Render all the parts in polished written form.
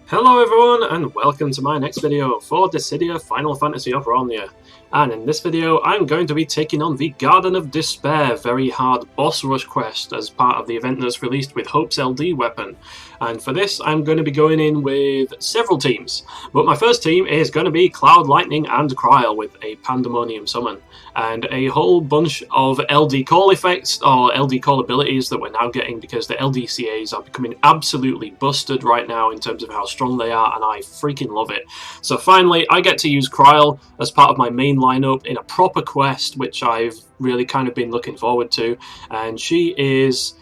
Hello everyone and welcome to my next video for Dissidia Final Fantasy Operalia. And in this video I'm going to be taking on the Garden of Despair very hard boss rush quest as part of the event that's released with Hope's LD weapon. And for this I'm going to be going in with several teams. But my first team is going to be Cloud, Lightning and Krile with a Pandemonium summon. And a whole bunch of LD call effects or LD call abilities that we're now getting because the LDCAs are becoming absolutely busted right now in terms of how strong they are, and I freaking love it. So finally I get to use Krile as part of my main lineup in a proper quest, which I've really kind of been looking forward to, and she is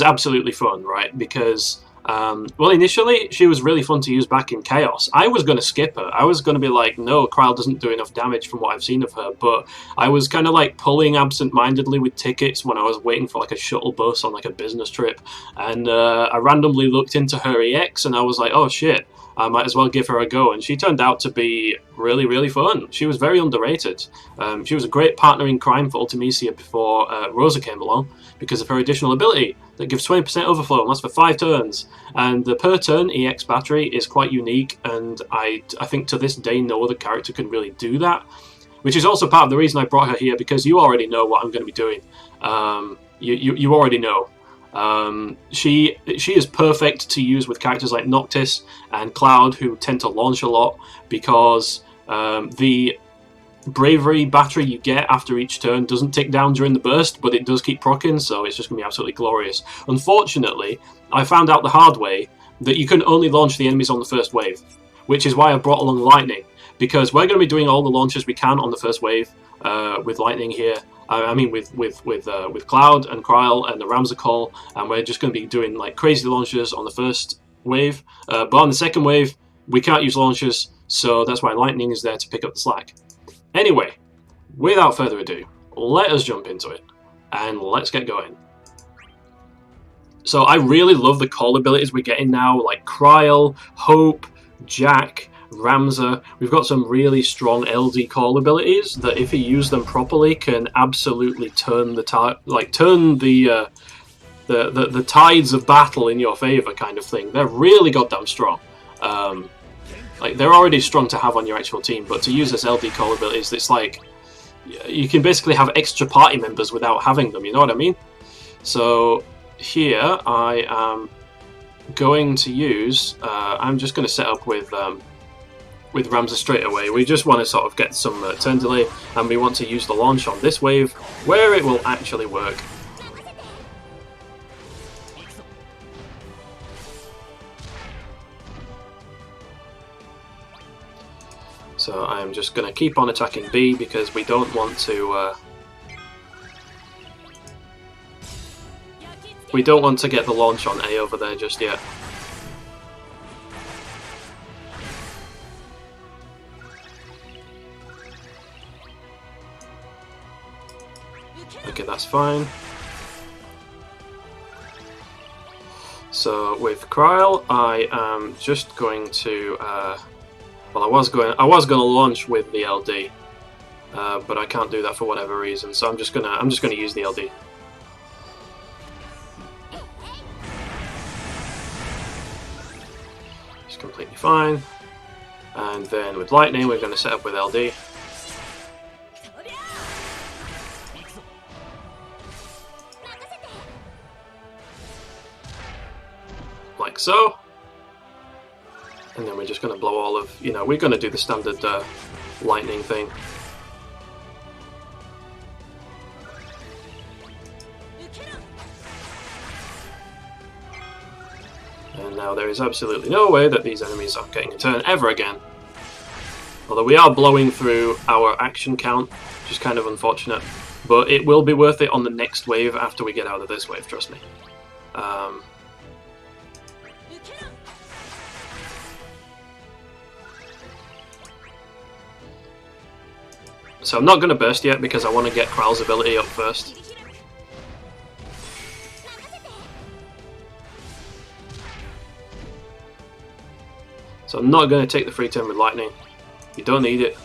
absolutely fun, right? Because well, initially she was really fun to use back in Chaos. I was going to skip her. I was going to be like, no, Krile doesn't do enough damage from what I've seen of her, but I was kind of like pulling absent-mindedly with tickets when I was waiting for like a shuttle bus on like a business trip, and I randomly looked into her EX and I was like, oh shit, I might as well give her a go, and she turned out to be really, really fun. She was very underrated. She was a great partner in crime for Ultimisia before Rosa came along because of her additional ability that gives 20% overflow and lasts for 5 turns. And the per turn EX battery is quite unique, and I think to this day no other character can really do that, which is also part of the reason I brought her here, because you already know what I'm going to be doing. You already know. She is perfect to use with characters like Noctis and Cloud, who tend to launch a lot, because the bravery battery you get after each turn doesn't tick down during the burst, but it does keep proccing, so it's just going to be absolutely glorious. Unfortunately, I found out the hard way that you can only launch the enemies on the first wave, which is why I brought along Lightning, because we're going to be doing all the launches we can on the first wave with Lightning here. I mean with Cloud and Krile and the Ramza call, and we're just going to be doing like crazy launches on the first wave, but on the second wave we can't use launches, so that's why Lightning is there to pick up the slack. Anyway, without further ado, let us jump into it, and let's get going. So I really love the call abilities we're getting now, like Krile, Hope, Jack, Ramza. We've got some really strong LD call abilities that, if you use them properly, can absolutely turn the the tides of battle in your favor, kind of thing. They're really goddamn strong. Like, they're already strong to have on your actual team, but to use as LD call abilities, it's like you can basically have extra party members without having them. You know what I mean? So here I am going to use. I'm just going to set up with Ramza straight away. We just want to sort of get some turn delay, and we want to use the launch on this wave where it will actually work. So I'm just going to keep on attacking B because we don't want to get the launch on A over there just yet. Okay, that's fine. So with Krile, I am just going to. Well, I was going to launch with the LD, but I can't do that for whatever reason. So I'm just gonna use the LD. It's completely fine. And then with Lightning, we're going to set up with LD. Like so. And then we're just going to blow all of, we're going to do the standard lightning thing. And now there is absolutely no way that these enemies are getting a turn ever again. Although we are blowing through our action count, which is kind of unfortunate. But it will be worth it on the next wave after we get out of this wave, trust me. So I'm not going to burst yet because I want to get Krile's ability up first. So I'm not going to take the free turn with Lightning. You don't need it.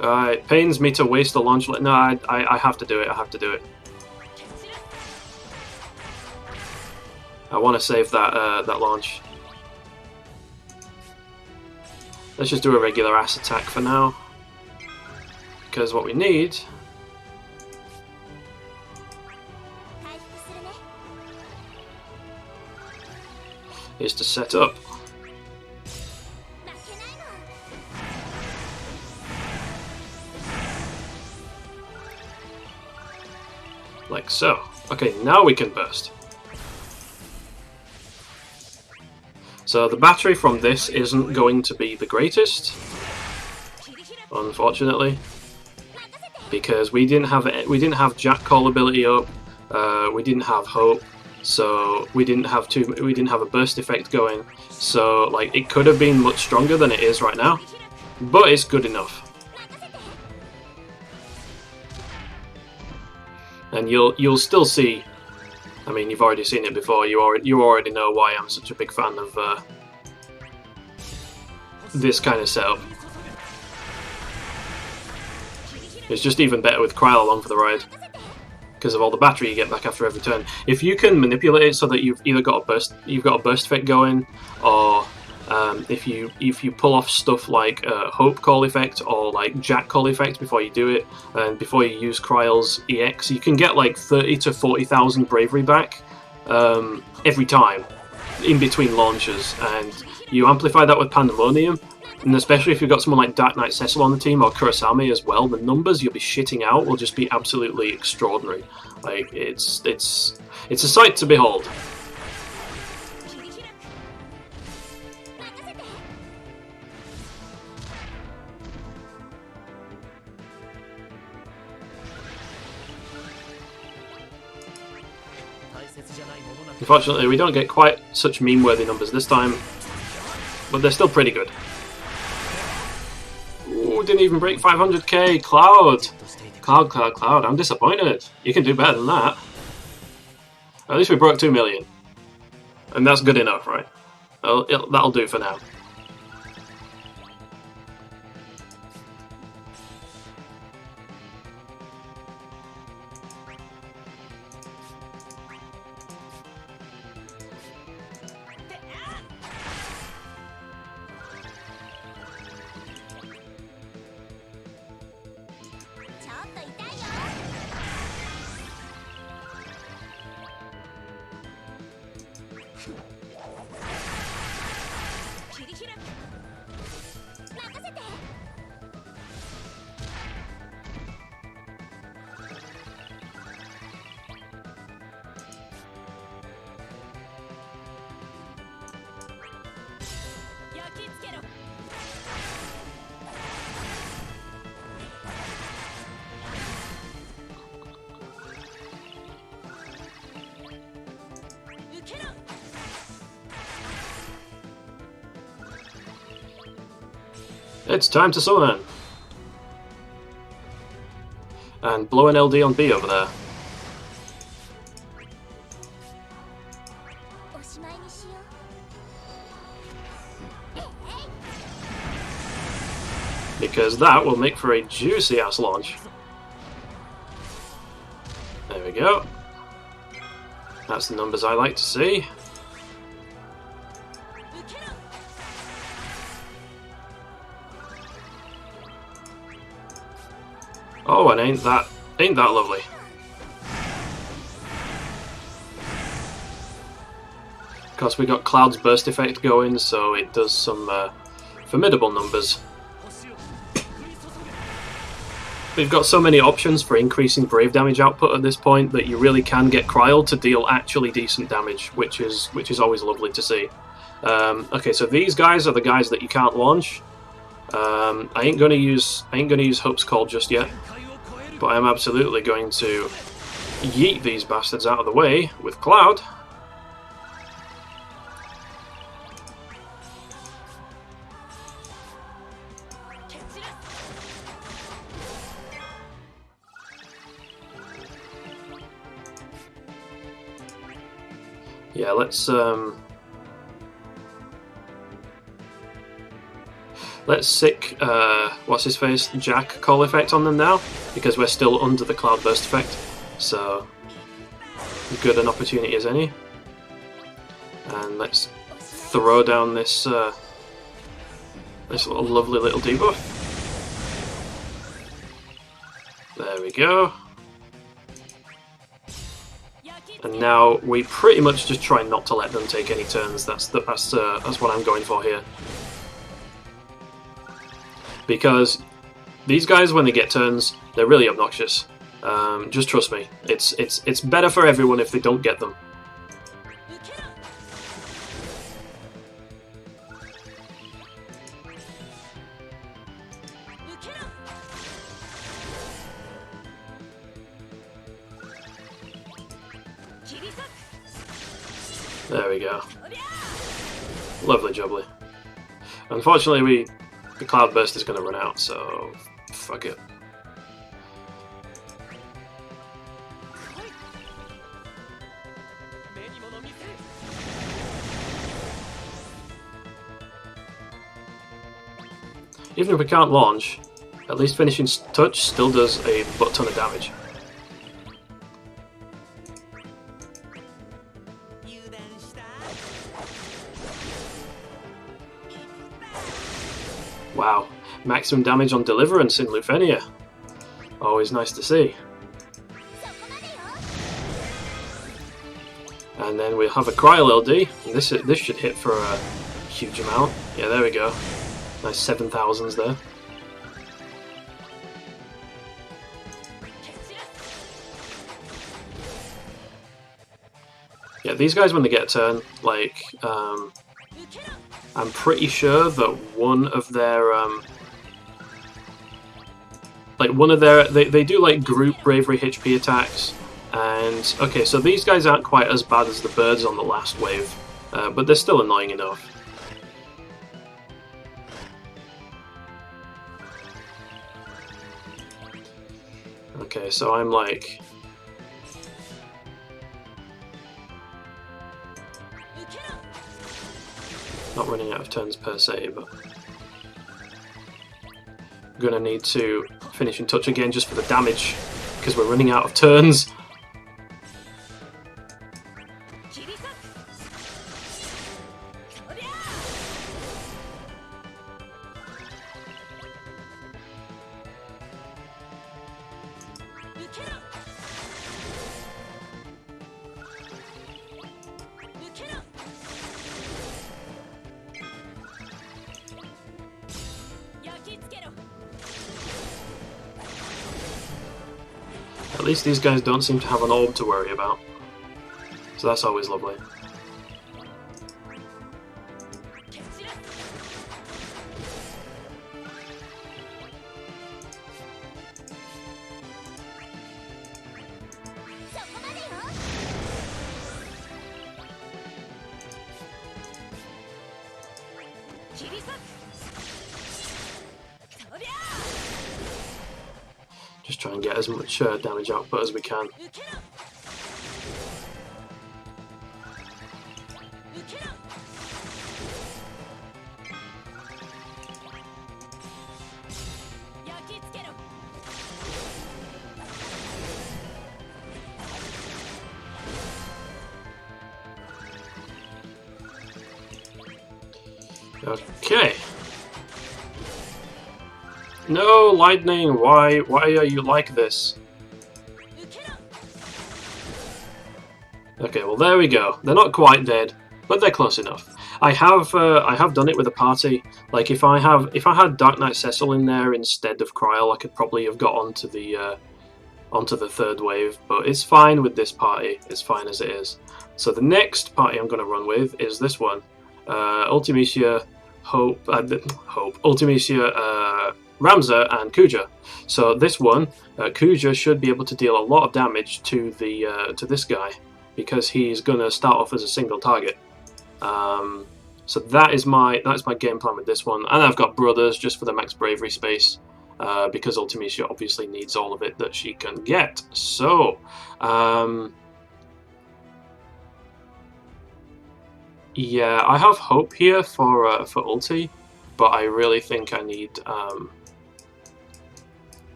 It pains me to waste a launch. No, I have to do it. I have to do it. I want to save that launch. Let's just do a regular ass attack for now, because what we need is to set up. Like so. Okay, now we can burst. So the battery from this isn't going to be the greatest, unfortunately, because we didn't have Jack Call ability up, we didn't have Hope, so we didn't have a burst effect going. So like it could have been much stronger than it is right now, but it's good enough. And you'll still see. I mean, you've already seen it before. You already know why I'm such a big fan of this kind of setup. It's just even better with Krile along for the ride because of all the battery you get back after every turn. If you can manipulate it so that you've either got a burst effect going, or if you pull off stuff like Hope Call effect or like Jack Call effect before you do it, and before you use Krile's EX, you can get like 30 to 40,000 bravery back every time in between launches, and you amplify that with Pandemonium, and especially if you've got someone like Dark Knight Cecil on the team or Kurosame as well, the numbers you'll be shitting out will just be absolutely extraordinary. Like it's a sight to behold. Unfortunately, we don't get quite such meme-worthy numbers this time, but they're still pretty good. Ooh, didn't even break 500k. Cloud! Cloud. I'm disappointed. You can do better than that. At least we broke 2 million. And that's good enough, right? That'll do for now. It's time to summon! And blow an LD on B over there. Because that will make for a juicy ass launch. There we go. That's the numbers I like to see. Oh, and ain't that lovely? Of course, we got Cloud's burst effect going, so it does some formidable numbers. We've got so many options for increasing brave damage output at this point that you really can get Krile to deal actually decent damage, which is always lovely to see. Okay, so these guys are the guys that you can't launch. I ain't gonna use Hope's Call just yet, but I am absolutely going to yeet these bastards out of the way with Cloud. Yeah, let's sick what's his face Jack Call effect on them now, because we're still under the Cloud burst effect, so good an opportunity as any. And let's throw down this this lovely little debuff. There we go. And now we pretty much just try not to let them take any turns. That's what I'm going for here. Because these guys, when they get turns, they're really obnoxious. Just trust me. It's better for everyone if they don't get them. There we go. Lovely jubbly. Unfortunately, the Cloud Burst is going to run out, so fuck it. Even if we can't launch, at least finishing touch still does a butt ton of damage. Wow, maximum damage on Deliverance in Lufenia. Always nice to see. And then we'll have a Krile LD. This should hit for a huge amount. Yeah, there we go. Nice 7,000s there. Yeah, these guys when they get a turn, like, I'm pretty sure that one of their, they do like group bravery HP attacks, and okay, so these guys aren't quite as bad as the birds on the last wave, but they're still annoying enough. Okay, so I'm like... not running out of turns per se, but I'm gonna need to finish in touch again just for the damage, because we're running out of turns. At least these guys don't seem to have an orb to worry about, so that's always lovely. Just try and get as much damage output as we can. Okay. No, lightning, why are you like this? Okay, well there we go. They're not quite dead, but they're close enough. I have done it with a party. Like if I had Dark Knight Cecil in there instead of Krile, I could probably have got onto the third wave, but it's fine with this party. It's fine as it is. So the next party I'm going to run with is this one. Ultimecia, Ultimecia, Ramza and Kuja. So this one, Kuja should be able to deal a lot of damage to this guy because he's going to start off as a single target. So that's my game plan with this one. And I've got Brothers just for the max bravery space because Ultimecia obviously needs all of it that she can get. So yeah, I have hope here for ulti, but I really think I need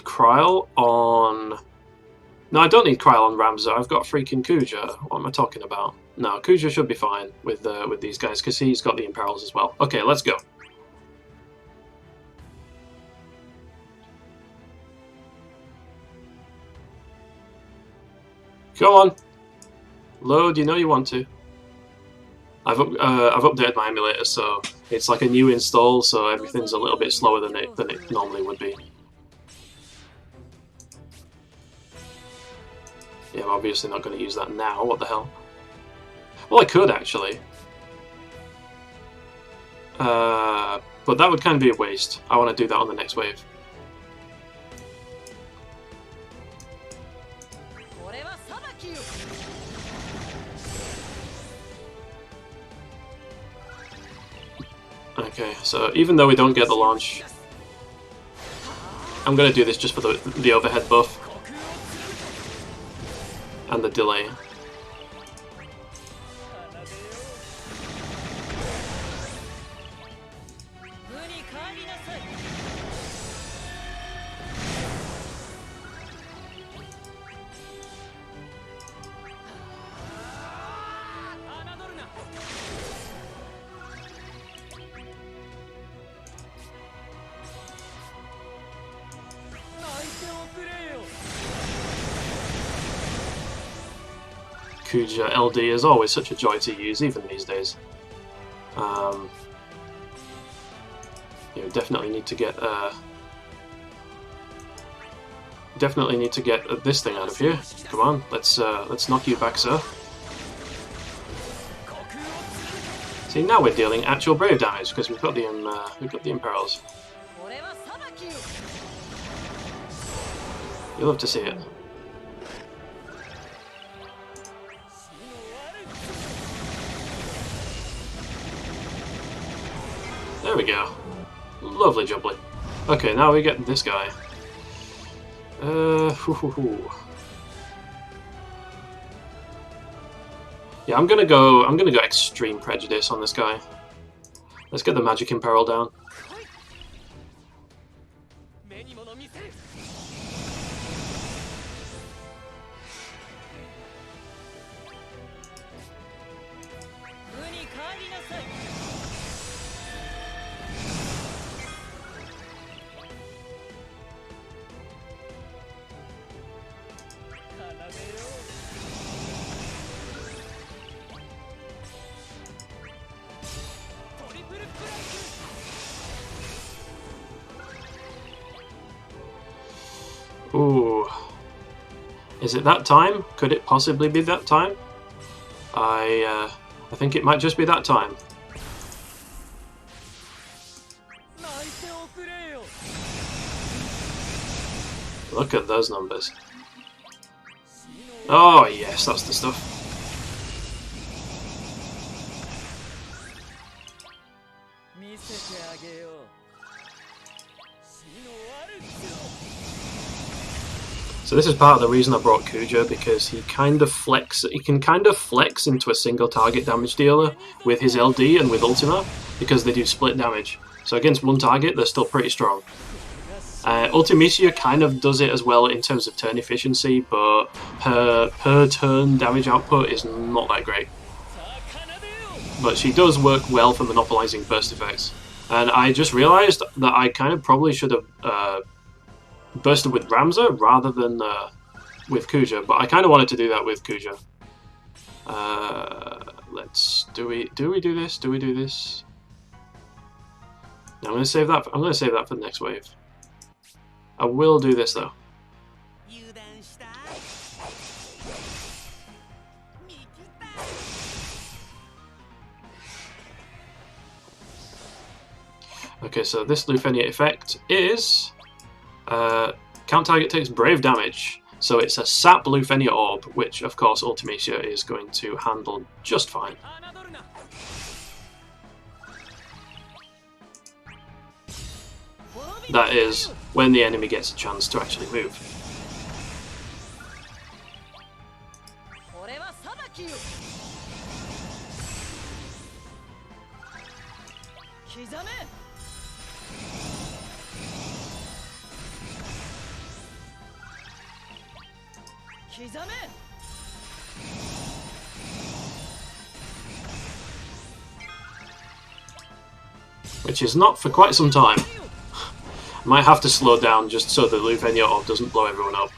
Krile on... No, I don't need Krile on Ramza. I've got freaking Kuja. What am I talking about? No, Kuja should be fine with these guys because he's got the imperils as well. Okay, let's go. Come on, load. You know you want to. I've updated my emulator, so it's like a new install, so everything's a little bit slower than it normally would be. Yeah, I'm obviously not going to use that now. What the hell? Well, I could actually, but that would kind of be a waste. I want to do that on the next wave. Okay, so even though we don't get the launch, I'm going to do this just for the overhead buff and the delay. Kuja LD is always such a joy to use, even these days. You definitely need to get this thing out of here. Come on, let's knock you back, sir. See, now we're dealing actual brave damage because we've got the imperils. You'll love to see it. There we go. Lovely jubbly. Okay, now we get this guy. Yeah, I'm gonna go extreme prejudice on this guy. Let's get the magic imperil down. Ooh. Is it that time? Could it possibly be that time? I think it might just be that time. Look at those numbers. Oh yes, that's the stuff. So this is part of the reason I brought Kuja, because he can kind of flex into a single target damage dealer with his LD and with Ultima, because they do split damage. So against one target, they're still pretty strong. Ultimisia kind of does it as well in terms of turn efficiency, but her per turn damage output is not that great. But she does work well for monopolizing burst effects. And I just realized that I kind of probably should have bursted with Ramza rather than with Kuja, but I kind of wanted to do that with Kuja. Do we do this? Do we do this? No, I'm going to save that. I'm going to save that for the next wave. I will do this though. Okay, so this Lufenia effect is count target takes brave damage. So it's a sap Lufenia orb, which of course Ultimisia is going to handle just fine. That is when the enemy gets a chance to actually move. which is not for quite some time. Might have to slow down just so the Lufenia orb doesn't blow everyone up.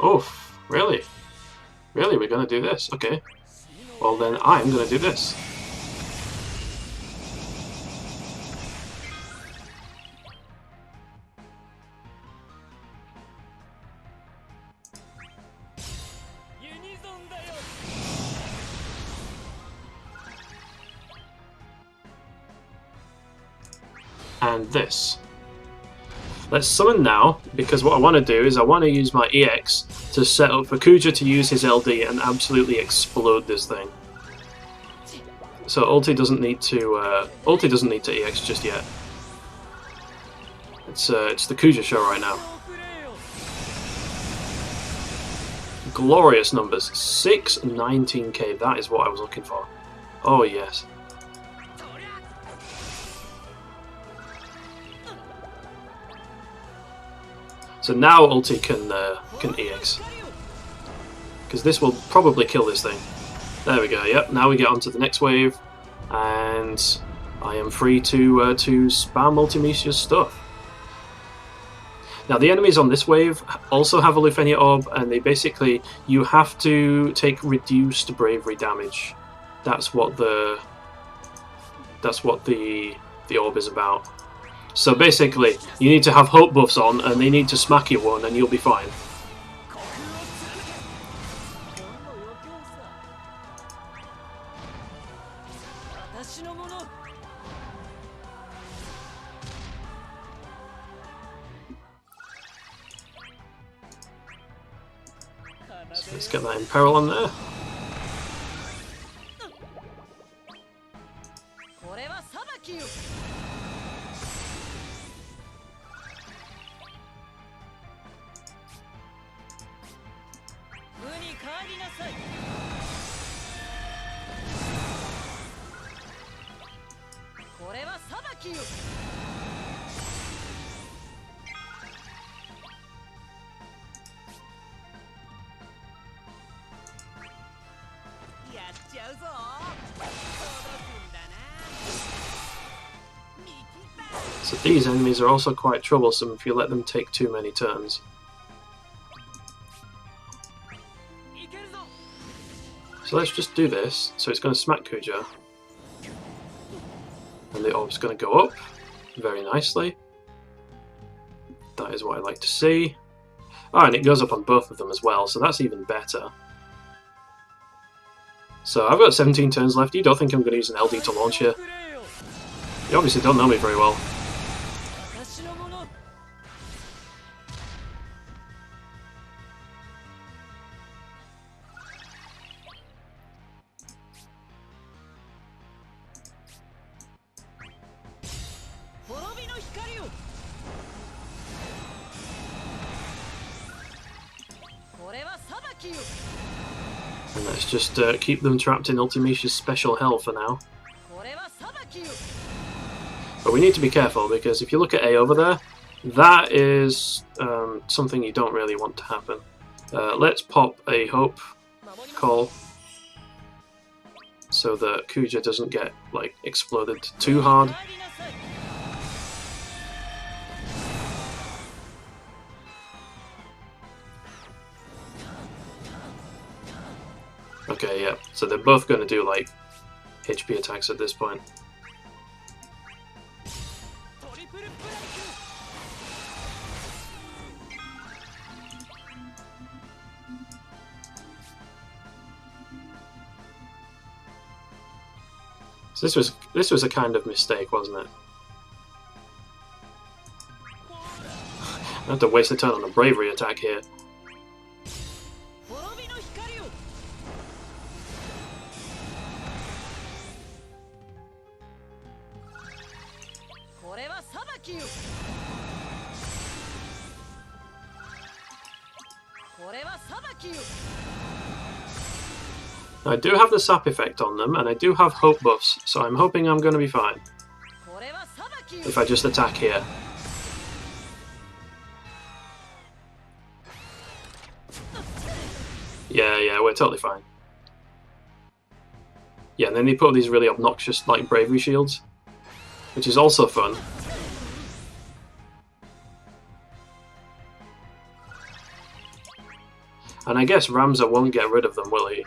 Oof, really? Really, we're gonna do this? Okay. Well then, I'm gonna do this. And this. Let's summon now, because what I want to do is I want to use my EX to set up for Kuja to use his LD and absolutely explode this thing. So ulti doesn't need to EX just yet. It's the Kuja show right now. Glorious numbers, 619k. That is what I was looking for. Oh yes. So now ulti can EX, because this will probably kill this thing. There we go. Yep. Now we get on to the next wave, and I am free to spam Ultimecia's stuff. Now the enemies on this wave also have a Lufenia orb, and they basically, you have to take reduced bravery damage. That's what the orb is about. So basically, you need to have hope buffs on, and they need to smack you one, and you'll be fine. So let's get that Imperil on there. So these enemies are also quite troublesome if you let them take too many turns. So let's just do this. So it's going to smack Kuja, and the orb's going to go up very nicely. That is what I like to see. Oh, and it goes up on both of them as well, so that's even better. So I've got 17 turns left. You don't think I'm going to use an LD to launch here? You obviously don't know me very well. And let's just keep them trapped in Ultimecia's special hell for now. But we need to be careful, because if you look at A over there, that is something you don't really want to happen. Let's pop a Hope call so that Kuja doesn't get like exploded too hard. Okay, yeah, so they're both going to do like HP attacks at this point. So this was a kind of mistake, wasn't it? I have to waste a turn on a bravery attack here. I do have the sap effect on them, and I do have hope buffs, so I'm hoping I'm going to be fine. If I just attack here. Yeah, we're totally fine. Yeah, and then they put these really obnoxious, like, bravery shields, which is also fun. And I guess Ramza won't get rid of them, will he?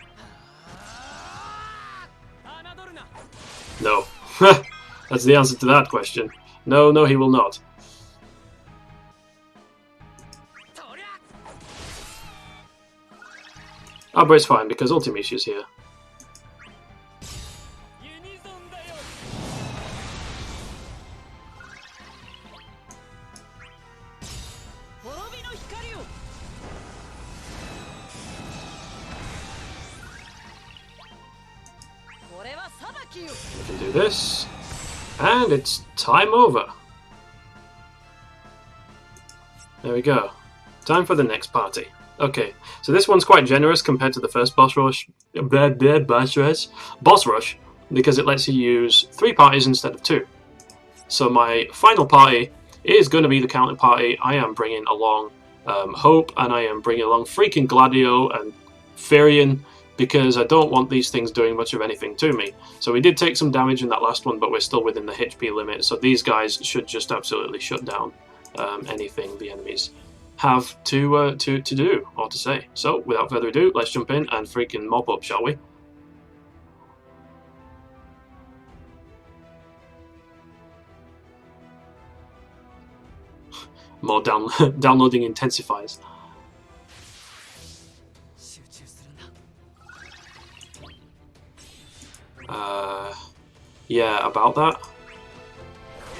No. That's the answer to that question. No, he will not. Oh, but it's fine, because Ultimisha's here. We can do this. And it's time over. There we go. Time for the next party. Okay, so this one's quite generous compared to the first boss rush, because it lets you use 3 parties instead of 2. So my final party is going to be the counter party. I am bringing along Hope, and I am bringing along freaking Gladio and Firion, because I don't want these things doing much of anything to me. So we did take some damage in that last one, but we're still within the HP limit, so these guys should just absolutely shut down anything the enemies have to do, or to say. So, without further ado, let's jump in and freaking mop up, shall we? More downloading intensifies. Yeah, about that.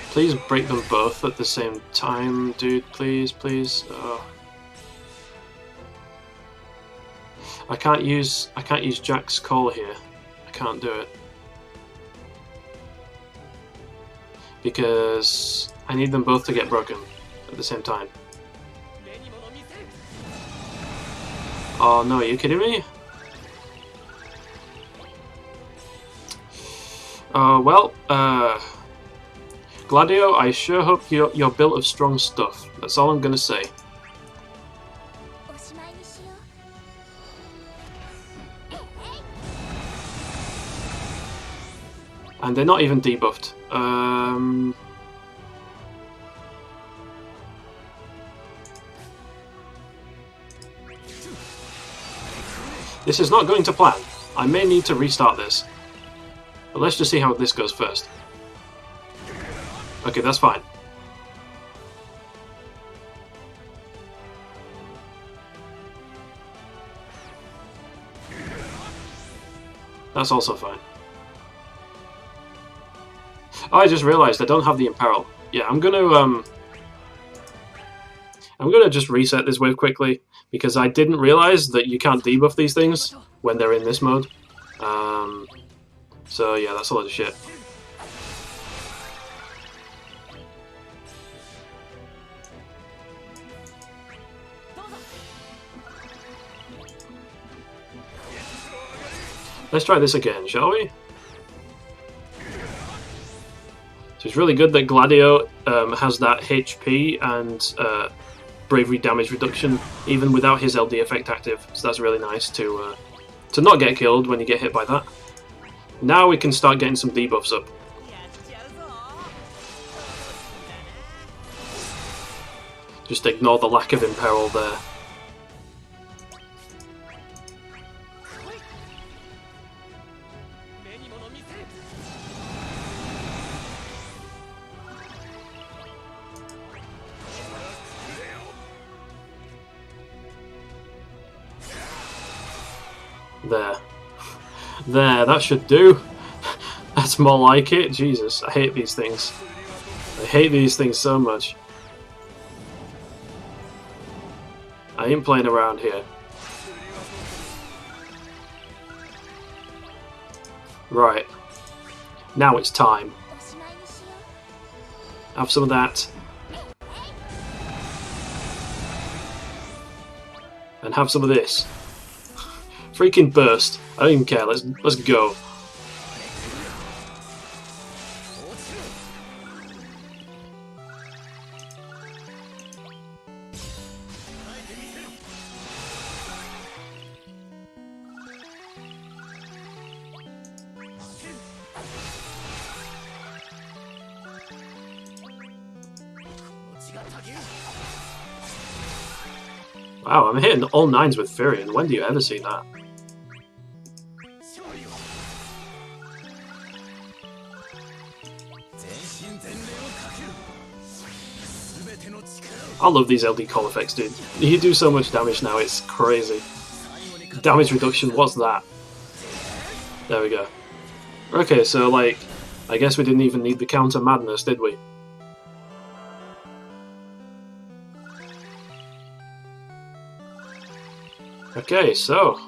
Please break them both at the same time, dude. Please. Oh. I can't use Jack's call here. I can't do it because I need them both to get broken at the same time. Oh no, are you kidding me? Gladio, I sure hope you're built of strong stuff. That's all I'm gonna say. And they're not even debuffed. This is not going to plan. I may need to restart this. But let's just see how this goes first. Okay, that's fine. That's also fine. Oh, I just realized I don't have the Imperil. Yeah, I'm gonna just reset this wave quickly, because I didn't realize that you can't debuff these things when they're in this mode. So yeah, that's a lot of shit. Let's try this again, shall we? So it's really good that Gladio has that HP and bravery damage reduction even without his LD effect active. So that's really nice to not get killed when you get hit by that. Now we can start getting some debuffs up. Just ignore the lack of Imperil there. There, that should do. That's more like it. Jesus, I hate these things. I hate these things so much. I ain't playing around here. Right. Now it's time. Have some of that. And have some of this. Freaking burst. I don't even care. Let's go. Wow, I'm hitting all 9s with Furion. When do you ever see that? I love these LD call effects, dude. You do so much damage now, it's crazy. Damage reduction, what's that? There we go. Okay, so like, I guess we didn't even need the counter madness, did we? Okay, so...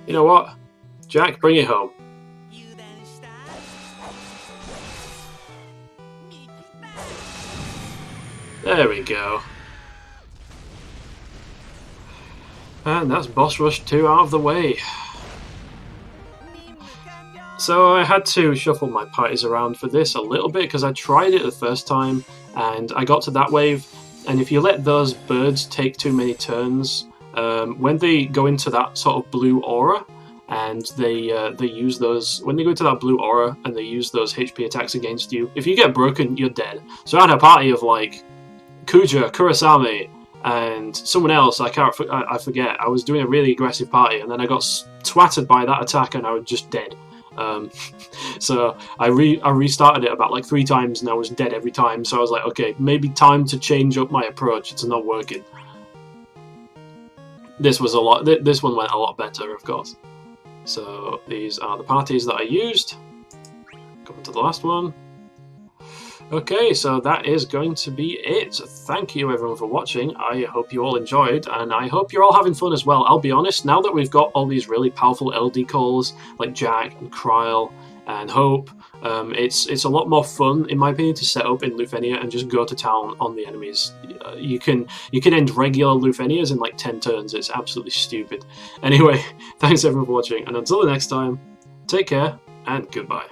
You know what? Jack, bring it home. There we go. And that's Boss Rush 2 out of the way. So I had to shuffle my parties around for this a little bit because I tried it the first time and I got to that wave, and if you let those birds take too many turns, when they go into that sort of blue aura and they use those, when they go into that blue aura and they use those HP attacks against you, if you get broken, you're dead. So I had a party of like Kuja, Kurasame, and someone else, I forget. I was doing a really aggressive party, and then I got twatted by that attack, and I was just dead. So I restarted it about like 3 times, and I was dead every time. So I was like, okay, maybe time to change up my approach. It's not working. This was a lot. This one went a lot better, of course. So these are the parties that I used. Coming to the last one. Okay, so that is going to be it. Thank you everyone for watching. I hope you all enjoyed, and I hope you're all having fun as well. I'll be honest, now that we've got all these really powerful LD calls like Jack and Krile and Hope, it's a lot more fun, in my opinion, to set up in Lufenia and just go to town on the enemies. You can end regular Lufenias in like 10 turns. It's absolutely stupid. Anyway, thanks everyone for watching, and until the next time, take care and goodbye.